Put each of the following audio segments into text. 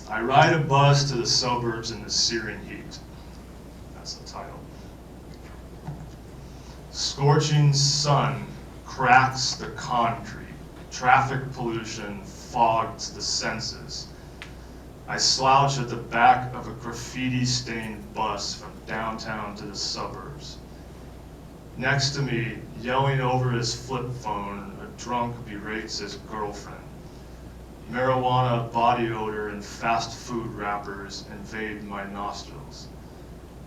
I ride a bus to the suburbs in the searing heat. That's the title. Scorching sun cracks the concrete. Traffic pollution fogs the senses. I slouch at the back of a graffiti-stained bus from downtown to the suburbs. Next to me, yelling over his flip phone, a drunk berates his girlfriend. Marijuana, body odor, and fast food wrappers invade my nostrils.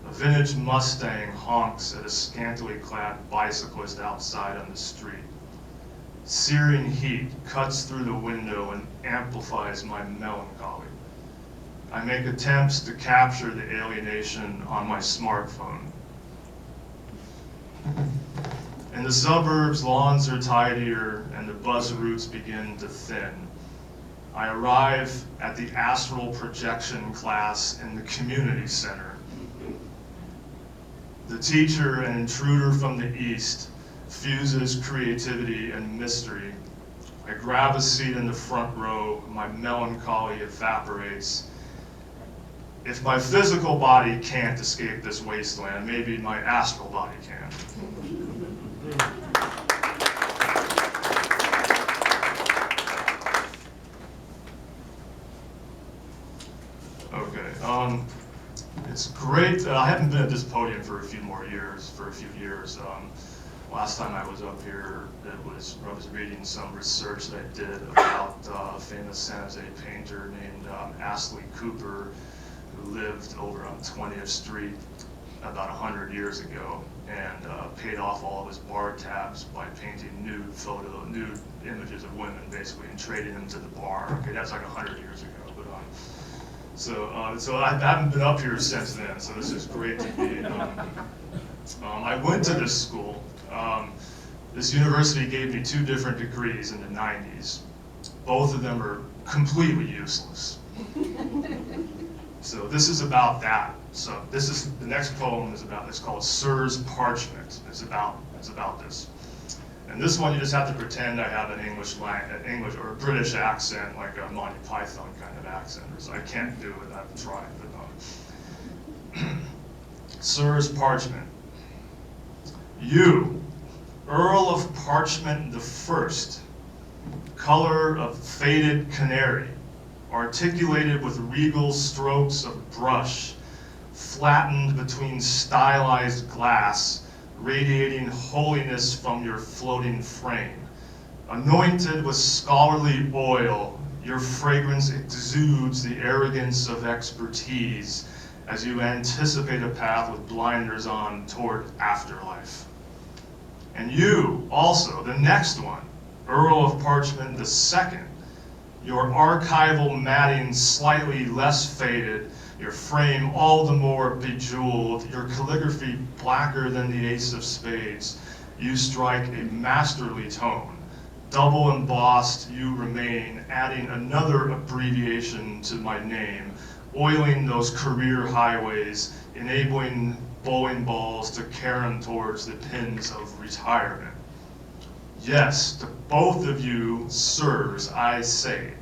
A vintage Mustang honks at a scantily clad bicyclist outside on the street. Searing heat cuts through the window and amplifies my melancholy. I make attempts to capture the alienation on my smartphone. In the suburbs, lawns are tidier and the bus routes begin to thin. I arrive at the astral projection class in the community center. The teacher, an intruder from the east, fuses creativity and mystery. I grab a seat in the front row, my melancholy evaporates. If my physical body can't escape this wasteland, maybe my astral body can. Okay, it's great. I haven't been at this podium for a few years. Last time I was up here, I was reading some research that I did about a famous San Jose painter named Astley Cooper, who lived over on 20th Street about 100 years ago, and paid off all of his bar tabs by painting nude images of women, basically, and trading them to the bar. Okay, that's like 100 years ago. But so I haven't been up here since then. So this is great to be. I went to this school. This university gave me 2 different degrees in the 90s. Both of them are completely useless. So this is about that. So this is the next poem is about. It's called Sir's Parchment. It's about this. And this one you just have to pretend I have an English or a British accent, like a Monty Python kind of accent. So I can't do it. I've tried, but Sir's Parchment. You, Earl of Parchment the First, color of faded canary, articulated with regal strokes of brush, flattened between stylized glass, radiating holiness from your floating frame. Anointed with scholarly oil, your fragrance exudes the arrogance of expertise as you anticipate a path with blinders on toward afterlife. And you, also, the next one, Earl of Parchment the Second, your archival matting slightly less faded, your frame all the more bejeweled, your calligraphy blacker than the ace of spades, you strike a masterly tone. Double embossed you remain, adding another abbreviation to my name, oiling those career highways, enabling bowling balls to carom towards the pins of retirement. Yes, to both of you, sirs, I say,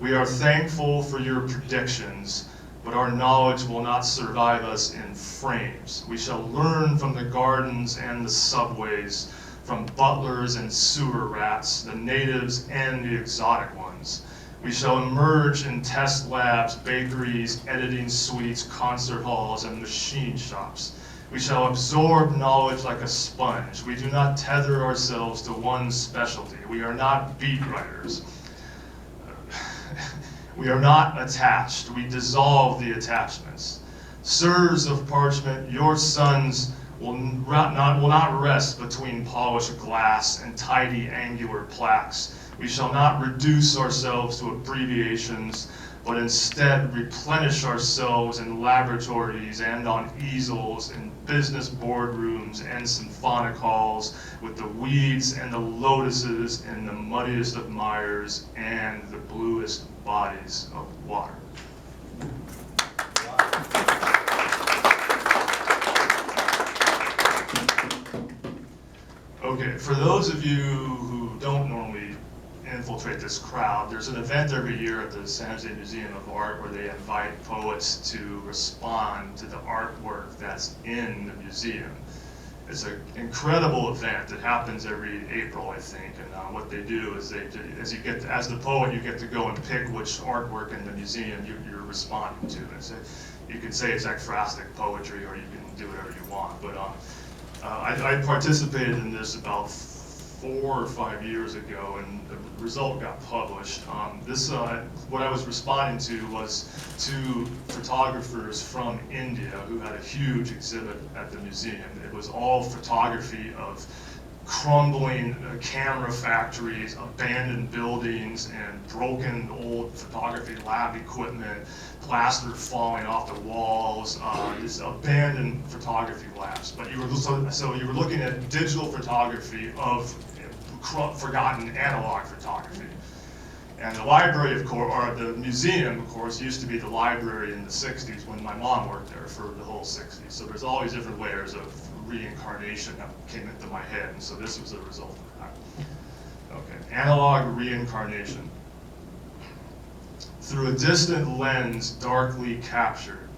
we are thankful for your predictions, but our knowledge will not survive us in frames. We shall learn from the gardens and the subways, from butlers and sewer rats, the natives and the exotic ones. We shall emerge in test labs, bakeries, editing suites, concert halls, and machine shops. We shall absorb knowledge like a sponge. We do not tether ourselves to one specialty. We are not beat writers. We are not attached. We dissolve the attachments. Sirs of Parchment, your sons will not rest between polished glass and tidy angular plaques. We shall not reduce ourselves to abbreviations, but instead replenish ourselves in laboratories and on easels, in business boardrooms and symphonic halls, with the weeds and the lotuses in the muddiest of mires and the bluest bodies of water. Okay, for those of you who don't normally infiltrate this crowd. There's an event every year at the San Jose Museum of Art where they invite poets to respond to the artwork that's in the museum. It's an incredible event. It happens every April, I think, and what they do is as the poet, you get to go and pick which artwork in the museum you're responding to. You can say it's ekphrastic poetry, or you can do whatever you want. But I participated in this about 4 or 5 years ago, and the result got published. What I was responding to was 2 photographers from India who had a huge exhibit at the museum. It was all photography of crumbling camera factories, abandoned buildings, and broken old photography lab equipment, plaster falling off the walls, just abandoned photography labs. But you were looking at digital photography of forgotten analog photography. And the library, of course, or the museum, of course, used to be the library in the 60s when my mom worked there for the whole 60s. So there's all these different layers of reincarnation that came into my head, and so this was the result of that. Okay, analog reincarnation. Through a distant lens darkly captured,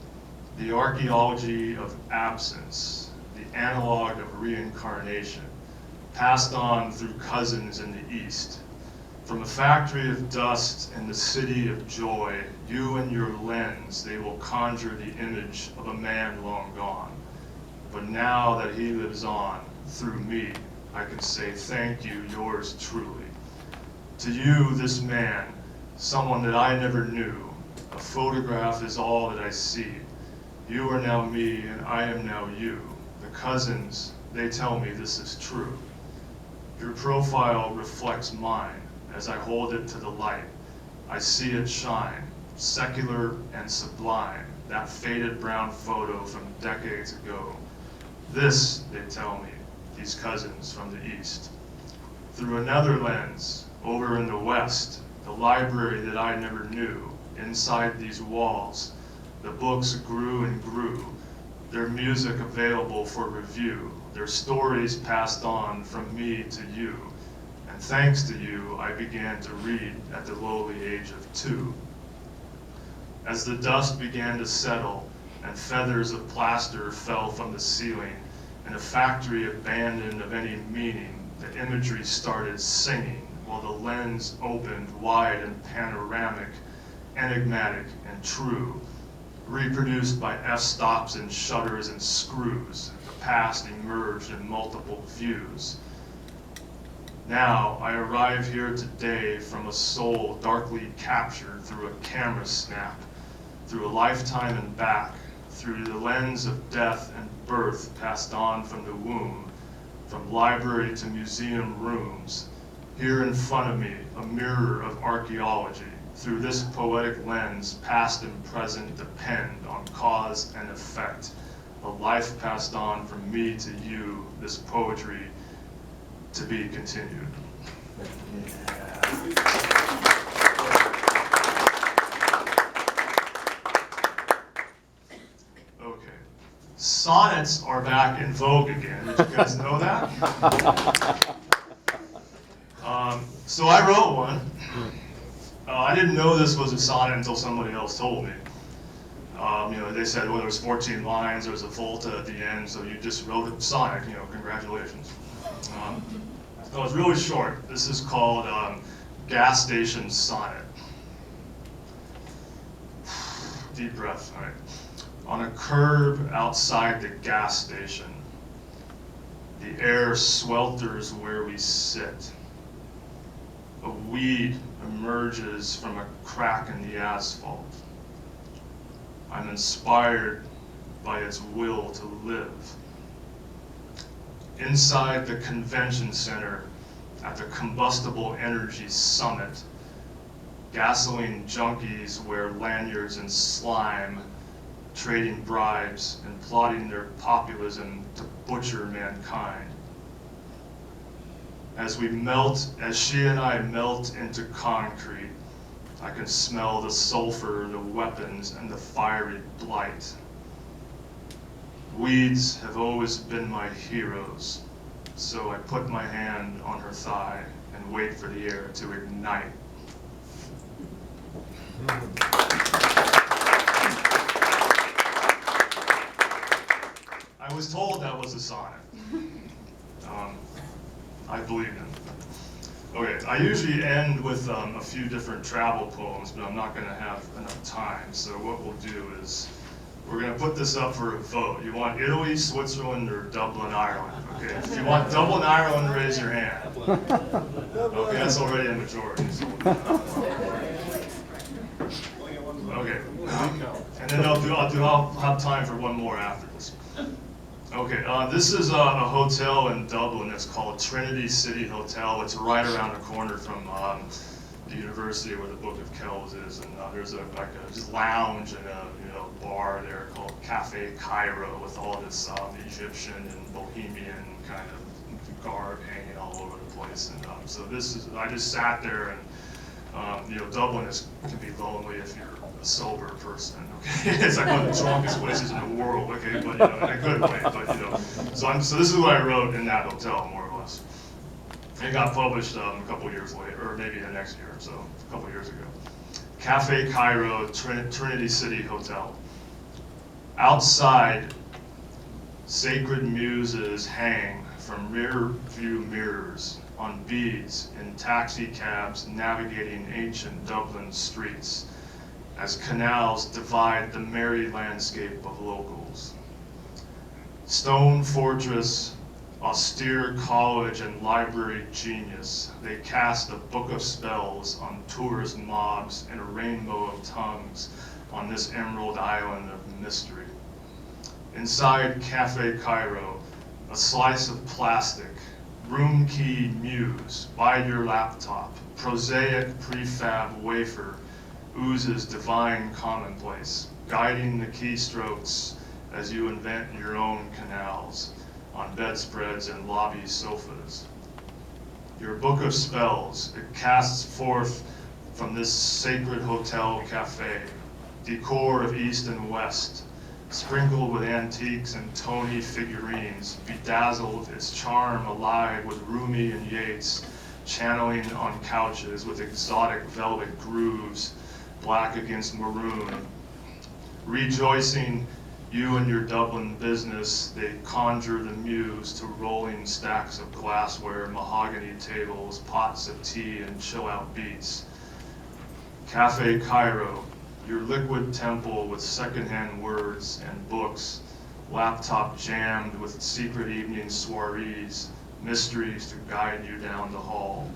the archaeology of absence, the analog of reincarnation, passed on through cousins in the East. From a factory of dust in the city of joy, you and your lens, they will conjure the image of a man long gone. But now that he lives on, through me, I can say thank you, yours truly. To you, this man, someone that I never knew, a photograph is all that I see. You are now me, and I am now you. The cousins, they tell me this is true. Your profile reflects mine. As I hold it to the light, I see it shine, secular and sublime, that faded brown photo from decades ago. This, they tell me, these cousins from the East. Through another lens, over in the West, the library that I never knew, inside these walls, the books grew and grew, their music available for review, their stories passed on from me to you. And thanks to you, I began to read at the lowly age of 2. As the dust began to settle and feathers of plaster fell from the ceiling, in a factory abandoned of any meaning, the imagery started singing while the lens opened wide and panoramic, enigmatic and true, reproduced by f-stops and shutters and screws. The past emerged in multiple views. Now I arrive here today from a soul darkly captured through a camera snap, through a lifetime and back, through the lens of death and birth passed on from the womb, from library to museum rooms. Here in front of me, a mirror of archaeology. Through this poetic lens, past and present depend on cause and effect. A life passed on from me to you, this poetry to be continued. Okay. Sonnets are back in vogue again. Did you guys know that? So I wrote one. I didn't know this was a sonnet until somebody else told me. They said, well, there was 14 lines, there was a volta at the end, so you just wrote a sonnet, congratulations. So it's really short. This is called Gas Station Sonnet. Deep breath, all right. On a curb outside the gas station, the air swelters where we sit. A weed emerges from a crack in the asphalt. I'm inspired by its will to live. Inside the convention center at the Combustible Energy Summit, gasoline junkies wear lanyards and slime, trading bribes and plotting their populism to butcher mankind. As she and I melt into concrete, I can smell the sulfur, the weapons, and the fiery blight. Weeds have always been my heroes, so I put my hand on her thigh and and wait for the air to ignite. I was told that was a sonnet. I believe him. Okay, I usually end with a few different travel poems, but I'm not going to have enough time. So what we'll do is we're going to put this up for a vote. You want Italy, Switzerland, or Dublin, Ireland? Okay, if you want Dublin, Ireland, raise your hand. Okay, that's already a majority. So okay, and then I'll have time for one more after this. Okay, this is a hotel in Dublin. It's called Trinity City Hotel. It's right around the corner from the university where the Book of Kells is, and there's a just lounge and a bar there called Cafe Cairo with all this Egyptian and Bohemian kind of garb hanging all over the place. And so I just sat there, and Dublin can be lonely if you're a sober person. Okay, it's like one of the drunkest places in the world. Okay, but in a good way. But so this is what I wrote in that hotel, more or less. It got published a couple years later, or maybe the next year, so a couple years ago. Cafe Cairo, Trinity City Hotel. Outside, sacred muses hang from rear view mirrors on beads in taxi cabs navigating ancient Dublin streets as canals divide the merry landscape of locals. Stone fortress, austere college and library genius, they cast a book of spells on tourist mobs and a rainbow of tongues on this emerald island of mystery. Inside Cafe Cairo, a slice of plastic, room key muse, by your laptop, prosaic prefab wafer, oozes divine commonplace, guiding the keystrokes as you invent your own canals on bedspreads and lobby sofas. Your book of spells, it casts forth from this sacred hotel cafe, decor of East and West, sprinkled with antiques and Tony figurines, bedazzled, its charm alive with Rumi and Yeats, channeling on couches with exotic velvet grooves, black against maroon. Rejoicing you and your Dublin business, they conjure the muse to rolling stacks of glassware, mahogany tables, pots of tea, and chill-out beats. Cafe Cairo, your liquid temple with secondhand words and books, laptop jammed with secret evening soirees, mysteries to guide you down the hall,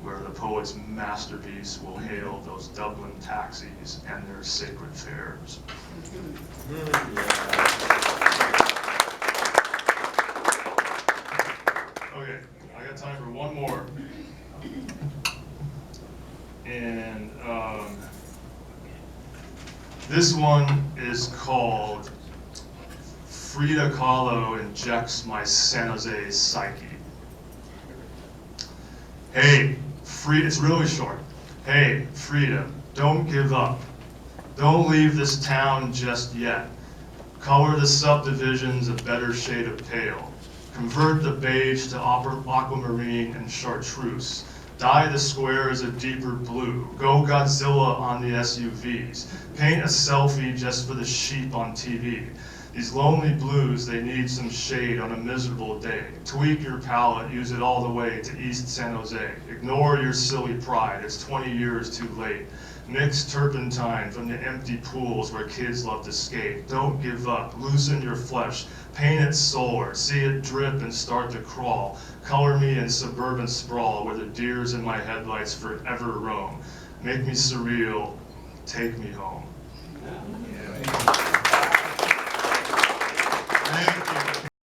where the poet's masterpiece will hail those Dublin taxis and their sacred fares. Okay, I got time for one more. And this one is called Frida Kahlo Injects My San Jose Psyche. Hey, Frida, it's really short. Hey, Frida, don't give up. Don't leave this town just yet. Color the subdivisions a better shade of pale. Convert the beige to aquamarine and chartreuse. Dye the squares a deeper blue. Go Godzilla on the SUVs. Paint a selfie just for the sheep on TV. These lonely blues, they need some shade on a miserable day. Tweak your palette, use it all the way to East San Jose. Ignore your silly pride, it's 20 years too late. Mix turpentine from the empty pools where kids love to skate. Don't give up, loosen your flesh, paint it solar, see it drip and start to crawl. Color me in suburban sprawl where the deers in my headlights forever roam. Make me surreal, take me home. Thank you.